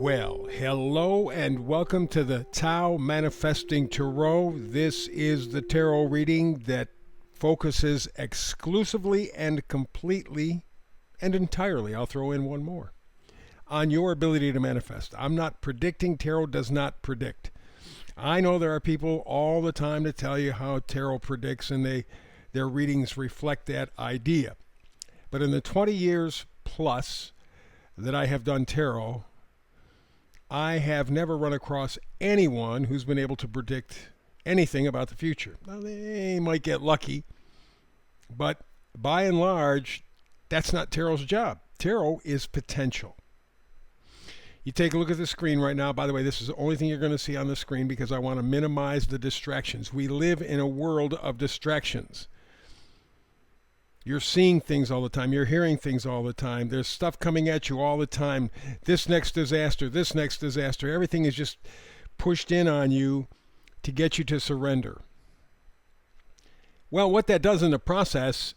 Well, hello and welcome to the Tao Manifesting Tarot. This is the tarot reading that focuses exclusively and completely and entirely, I'll throw in one more, on your ability to manifest. I'm not predicting. Tarot does not predict. I know there are people all the time to tell you how tarot predicts, and their readings reflect that idea. But in the 20 years plus that I have done tarot, I have never run across anyone who's been able to predict anything about the future. Now, they might get lucky, but by and large, that's not tarot's job. Tarot is potential. You take a look at the screen right now. By the way, this is the only thing you're going to see on the screen because I want to minimize the distractions. We live in a world of distractions. You're seeing things all the time. You're hearing things all the time. There's stuff coming at you all the time. This next disaster. Everything is just pushed in on you to get you to surrender. Well, what that does in the process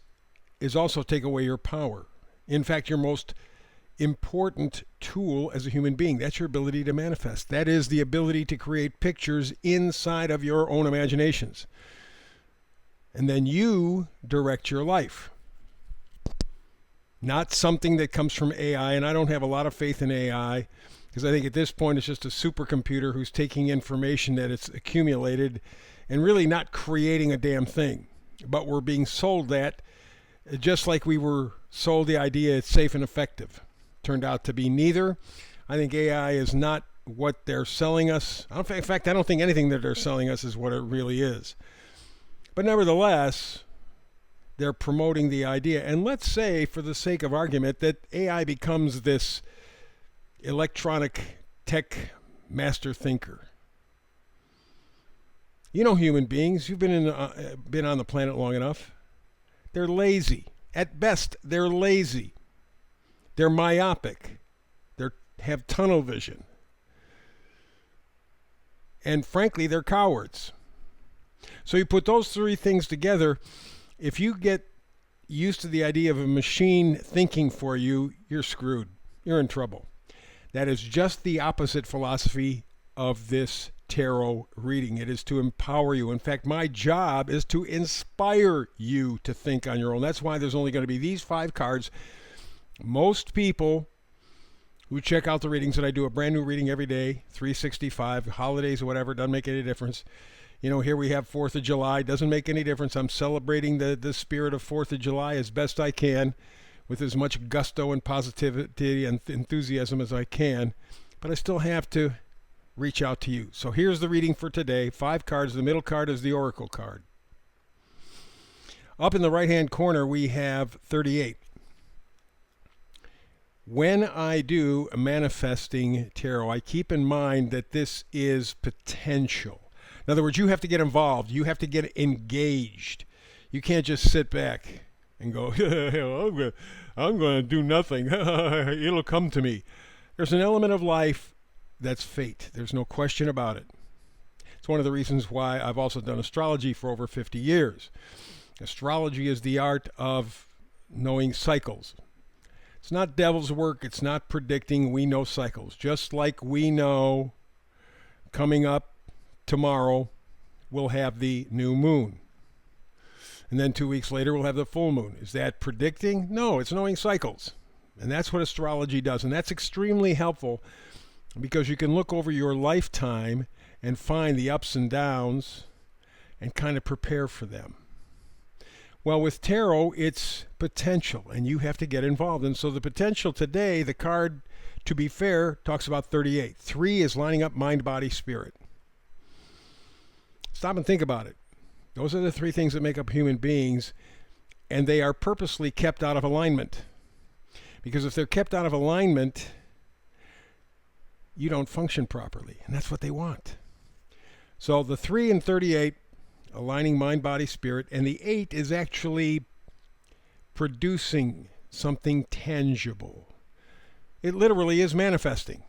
is also take away your power. In fact, your most important tool as a human being. That's your ability to manifest. That is the ability to create pictures inside of your own imaginations. And then you direct your life. Not something that comes from AI, and I don't have a lot of faith in AI because I think at this point it's just a supercomputer who's taking information that it's accumulated and really not creating a damn thing. But we're being sold that just like we were sold the idea it's safe and effective. Turned out to be neither. I think AI is not what they're selling us. In fact, I don't think anything that they're selling us is what it really is. But nevertheless, they're promoting the idea. And let's say, for the sake of argument, that AI becomes this electronic tech master thinker. You know human beings. You've been on the planet long enough. They're lazy. At best, they're lazy. They're myopic. They have tunnel vision. And frankly, they're cowards. So you put those three things together. If you get used to the idea of a machine thinking for you, you're screwed. You're in trouble. That is just the opposite philosophy of this tarot reading. It is to empower you. In fact, my job is to inspire you to think on your own. That's why there's only going to be these 5 cards. Most people who check out the readings, and I do a brand new reading every day, 365, holidays or whatever, doesn't make any difference. You know, here we have 4th of July. Doesn't make any difference. I'm celebrating the spirit of 4th of July as best I can with as much gusto and positivity and enthusiasm as I can. But I still have to reach out to you. So here's the reading for today. 5 cards. The middle card is the Oracle card. Up in the right-hand corner, we have 38. When I do manifesting tarot, I keep in mind that this is potential. In other words, you have to get involved. You have to get engaged. You can't just sit back and go, I'm going to do nothing. It'll come to me. There's an element of life that's fate. There's no question about it. It's one of the reasons why I've also done astrology for over 50 years. Astrology is the art of knowing cycles. It's not devil's work. It's not predicting. We know cycles. Just like we know coming up tomorrow we'll have the new moon. And then 2 weeks later we'll have the full moon. Is that predicting? No, it's knowing cycles. And that's what astrology does. And that's extremely helpful because you can look over your lifetime and find the ups and downs and kind of prepare for them. Well, with tarot, it's potential, and you have to get involved. And so the potential today, the card, to be fair, talks about 38. 3 is lining up mind, body, spirit. Stop and think about it. Those are the 3 things that make up human beings, and they are purposely kept out of alignment. Because if they're kept out of alignment, you don't function properly, and that's what they want. So the 3 and 38, aligning mind, body, spirit, and the 8 is actually producing something tangible. It literally is manifesting.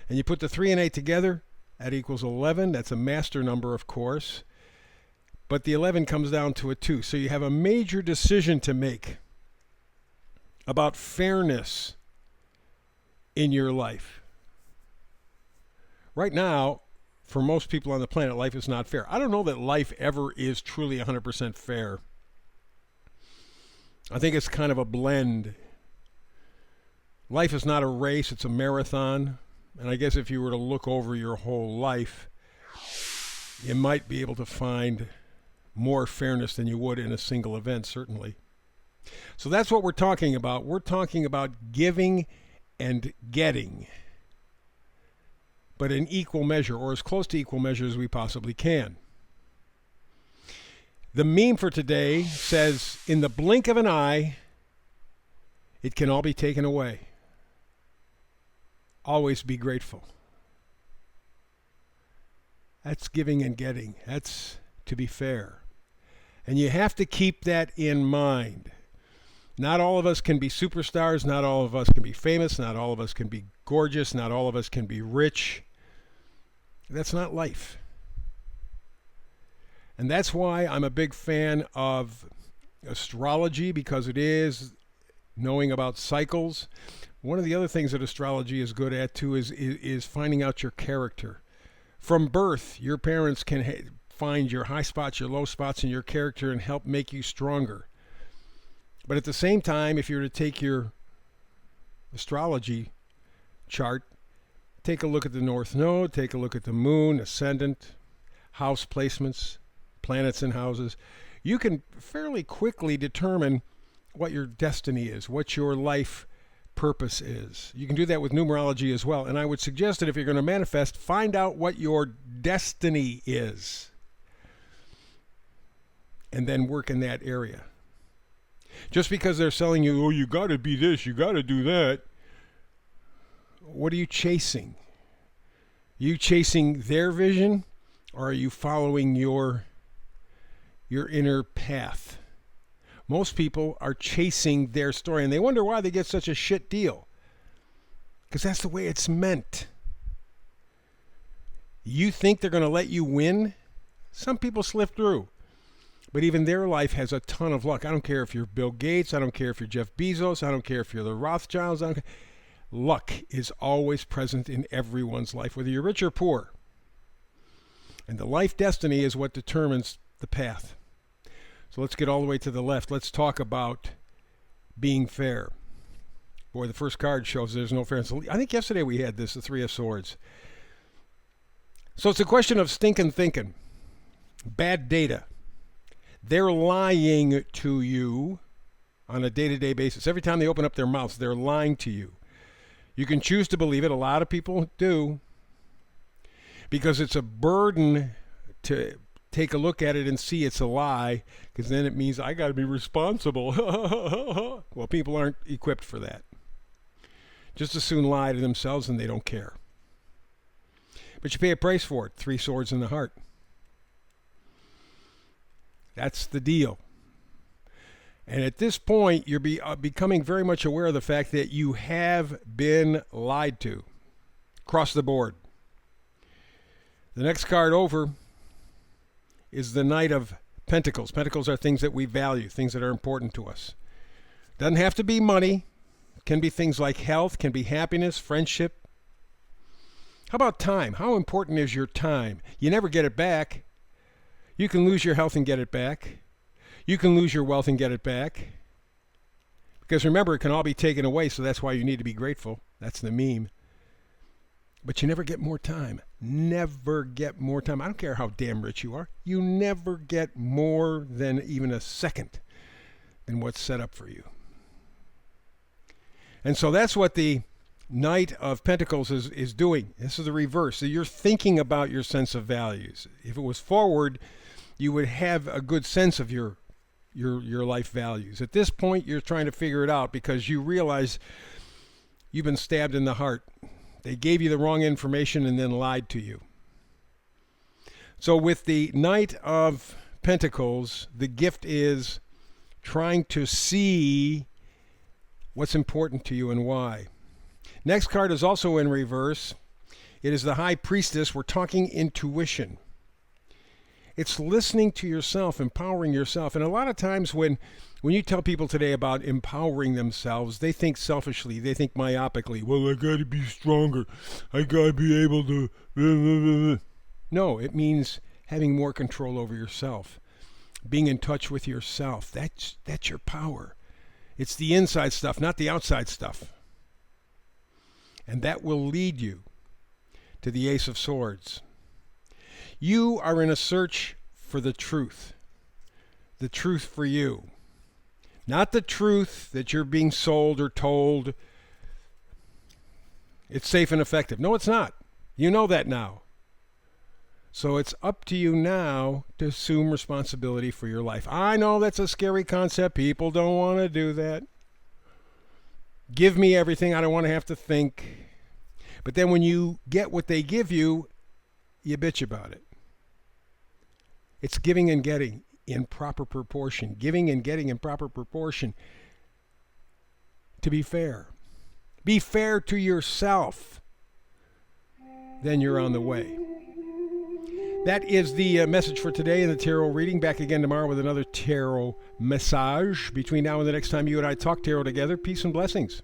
And you put the 3 and 8 together, that equals 11. That's a master number, of course. But the 11 comes down to a 2. So you have a major decision to make about fairness in your life. Right now, for most people on the planet, life is not fair. I don't know that life ever is truly 100% fair. I think it's kind of a blend. Life is not a race, it's a marathon. And I guess if you were to look over your whole life, you might be able to find more fairness than you would in a single event, certainly. So that's what we're talking about. We're talking about giving and getting, but in equal measure, or as close to equal measure as we possibly can. The meme for today says, in the blink of an eye, it can all be taken away. Always be grateful. That's giving and getting. That's to be fair. And you have to keep that in mind. Not all of us can be superstars. Not all of us can be famous. Not all of us can be gorgeous. Not all of us can be rich. That's not life. And that's why I'm a big fan of astrology, because it is knowing about cycles. One of the other things that astrology is good at too is finding out your character. From birth, your parents can find your high spots, your low spots in your character and help make you stronger. But at the same time, if you were to take your astrology chart, take a look at the North Node, take a look at the moon, ascendant, house placements, planets and houses, you can fairly quickly determine what your destiny is, what your life purpose is. You can do that with numerology as well. And I would suggest that if you're going to manifest, find out what your destiny is and then work in that area. Just because they're selling you, oh, you got to be this, you got to do that. What are you chasing? Are you chasing their vision, or are you following your inner path? Most people are chasing their story, and they wonder why they get such a shit deal. Because that's the way it's meant. You think they're going to let you win? Some people slip through. But even their life has a ton of luck. I don't care if you're Bill Gates. I don't care if you're Jeff Bezos. I don't care if you're the Rothschilds. Luck is always present in everyone's life, whether you're rich or poor. And the life destiny is what determines the path. So let's get all the way to the left. Let's talk about being fair. Boy, the first card shows there's no fairness. I think yesterday we had this, the Three of Swords. So it's a question of stinking thinking. Bad data. They're lying to you on a day-to-day basis. Every time they open up their mouths, they're lying to you. You can choose to believe it. A lot of people do. Because it's a burden to take a look at it and see it's a lie, because then it means I got to be responsible. Well, people aren't equipped for that. Just as soon lie to themselves and they don't care. But you pay a price for it. 3 swords in the heart. That's the deal. And at this point, you're becoming very much aware of the fact that you have been lied to. Across the board. The next card over is the Knight of Pentacles. Pentacles are things that we value, things that are important to us. Doesn't have to be money. It can be things like health, can be happiness, friendship. How about time? How important is your time? You never get it back. You can lose your health and get it back. You can lose your wealth and get it back. Because remember, it can all be taken away, so that's why you need to be grateful. That's the meme. But you never get more time. Never get more time. I don't care how damn rich you are. You never get more than even a second than what's set up for you. And so that's what the Knight of Pentacles is doing. This is the reverse. So you're thinking about your sense of values. If it was forward, you would have a good sense of your life values. At this point, you're trying to figure it out because you realize you've been stabbed in the heart. They gave you the wrong information and then lied to you. So with the Knight of Pentacles, the gift is trying to see what's important to you and why. Next card is also in reverse. It is the High Priestess. We're talking intuition. It's listening to yourself, empowering yourself. And a lot of times when you tell people today about empowering themselves, they think selfishly, they think myopically. Well, I got to be stronger. I got to be able to. No, it means having more control over yourself, being in touch with yourself. That's your power. It's the inside stuff, not the outside stuff. And that will lead you to the Ace of Swords. You are in a search for the truth for you. Not the truth that you're being sold or told. It's safe and effective. No, it's not. You know that now. So it's up to you now to assume responsibility for your life. I know that's a scary concept. People don't want to do that. Give me everything. I don't want to have to think. But then when you get what they give you, you bitch about it. It's giving and getting in proper proportion. Giving and getting in proper proportion. To be fair. Be fair to yourself. Then you're on the way. That is the message for today in the tarot reading. Back again tomorrow with another tarot message. Between now and the next time you and I talk tarot together, peace and blessings.